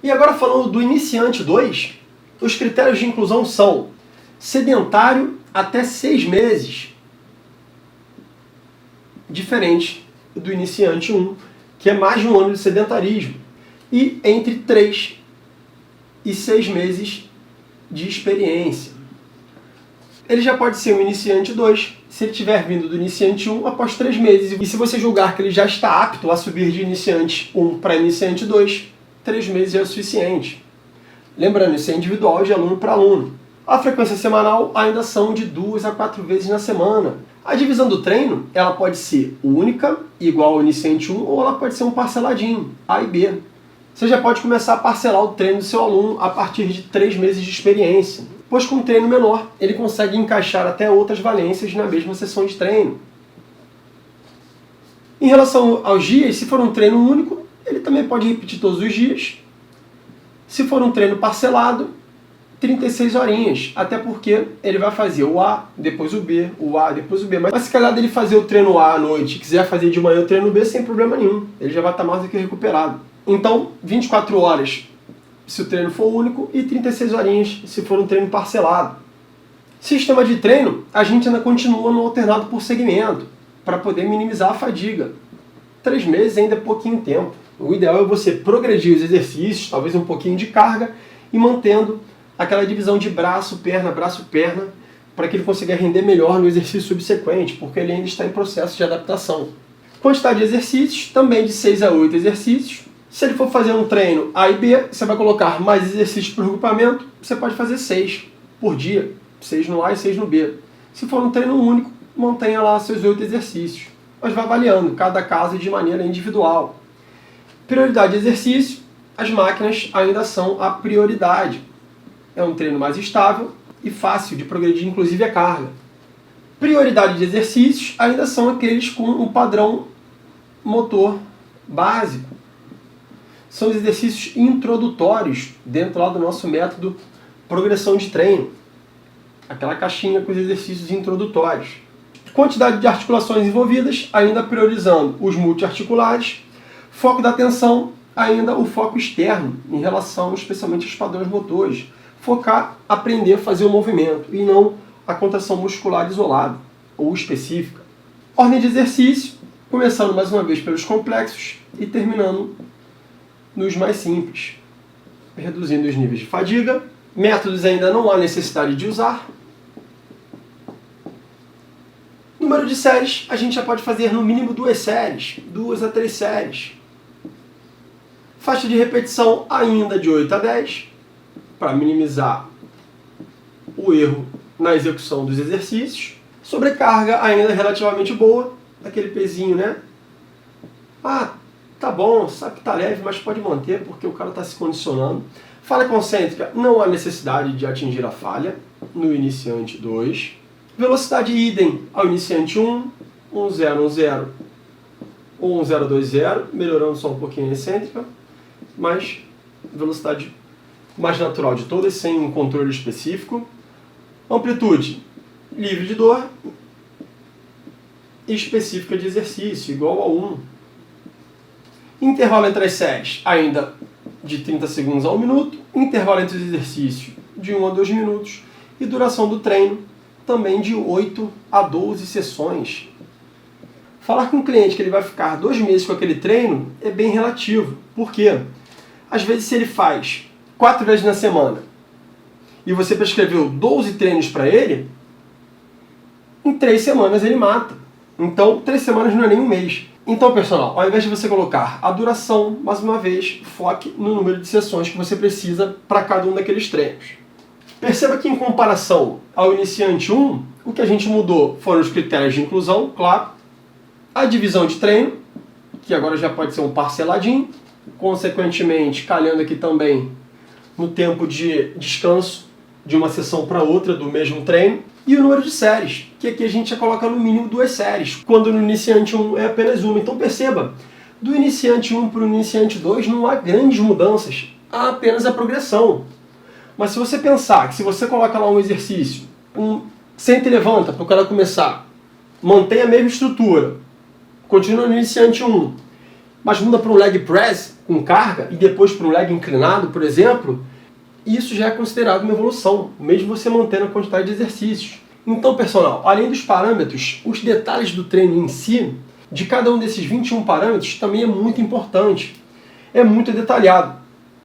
E agora falando do iniciante 2, os critérios de inclusão são sedentário até 6 meses, diferente do iniciante 1, que é mais de um ano de sedentarismo, e entre 3 e 6 meses de experiência. Ele já pode ser um iniciante 2, se ele tiver vindo do iniciante 1 após 3 meses. E se você julgar que ele já está apto a subir de iniciante 1 para iniciante 2, 3 meses é o suficiente. Lembrando, isso é individual de aluno para aluno. A frequência semanal ainda são de 2 a 4 vezes na semana. A divisão do treino ela pode ser única, igual ao iniciante 1, ou ela pode ser um parceladinho, A e B. Você já pode começar a parcelar o treino do seu aluno a partir de 3 meses de experiência, pois com um treino menor ele consegue encaixar até outras valências na mesma sessão de treino. Em relação aos dias, se for um treino único, ele também pode repetir todos os dias. Se for um treino parcelado, 36 horinhas, até porque ele vai fazer o A, depois o B, o A, depois o B. Mas se calhar dele fazer o treino A à noite e quiser fazer de manhã o treino B, sem problema nenhum. Ele já vai estar mais do que recuperado. Então, 24 horas se o treino for único e 36 horinhas se for um treino parcelado. Sistema de treino, a gente ainda continua no alternado por segmento, para poder minimizar a fadiga. 3 meses ainda é pouquinho tempo. O ideal é você progredir os exercícios, talvez um pouquinho de carga, e mantendo aquela divisão de braço, perna, para que ele consiga render melhor no exercício subsequente, porque ele ainda está em processo de adaptação. Quantidade de exercícios, também de 6 a 8 exercícios. Se ele for fazer um treino A e B, você vai colocar mais exercícios por grupamento, você pode fazer 6 por dia, 6 no A e 6 no B. Se for um treino único, mantenha lá seus 8 exercícios, mas vai avaliando cada caso de maneira individual. Prioridade de exercício, as máquinas ainda são a prioridade. É um treino mais estável e fácil de progredir, inclusive a carga. Prioridade de exercícios ainda são aqueles com um padrão motor básico. São os exercícios introdutórios dentro lá do nosso método progressão de treino. Aquela caixinha com os exercícios introdutórios. Quantidade de articulações envolvidas, ainda priorizando os multiarticulares. Foco da atenção, ainda o foco externo, em relação especialmente aos padrões motores. Focar, aprender a fazer o movimento, e não a contração muscular isolada ou específica. Ordem de exercício, começando mais uma vez pelos complexos e terminando nos mais simples, reduzindo os níveis de fadiga. Métodos ainda não há necessidade de usar. Número de séries, a gente já pode fazer no mínimo 2 séries, 2 a 3 séries. Faixa de repetição ainda de 8 a 10, para minimizar o erro na execução dos exercícios. Sobrecarga ainda relativamente boa, aquele pezinho, né? Ah, tá bom, sabe que tá leve, mas pode manter porque o cara está se condicionando. Falha concêntrica, não há necessidade de atingir a falha no iniciante 2. Velocidade idem ao iniciante 1, 1010 ou 1020, melhorando só um pouquinho a excêntrica, mas velocidade mais natural de todas, sem um controle específico. Amplitude livre de dor e específica de exercício, igual a 1. Intervalo entre as séries, ainda de 30 segundos a 1 minuto. Intervalo entre os exercícios, de 1 a 2 minutos. E duração do treino, também de 8 a 12 sessões. Falar com o cliente que ele vai ficar 2 meses com aquele treino é bem relativo. Por quê? Às vezes, se ele faz 4 vezes na semana e você prescreveu 12 treinos para ele, em 3 semanas ele mata. Então, 3 semanas não é nem um mês. Então, personal, ao invés de você colocar a duração, mais uma vez, foque no número de sessões que você precisa para cada um daqueles treinos. Perceba que, em comparação ao iniciante 1, o que a gente mudou foram os critérios de inclusão, claro, a divisão de treino, que agora já pode ser um parceladinho, consequentemente, calhando aqui também no tempo de descanso de uma sessão para outra do mesmo treino, e o número de séries, que aqui a gente já coloca no mínimo 2 séries, quando no iniciante 1 é apenas uma. Então perceba, do iniciante 1 para o iniciante 2 não há grandes mudanças, há apenas a progressão. Mas se você pensar que se você coloca lá um exercício, senta e levanta para o cara começar, mantém a mesma estrutura, continua no iniciante 1, mas muda para um leg press com carga e depois para um leg inclinado, por exemplo, isso já é considerado uma evolução, mesmo você mantendo a quantidade de exercícios. Então, personal, além dos parâmetros, os detalhes do treino em si, de cada um desses 21 parâmetros, também é muito importante. É muito detalhado.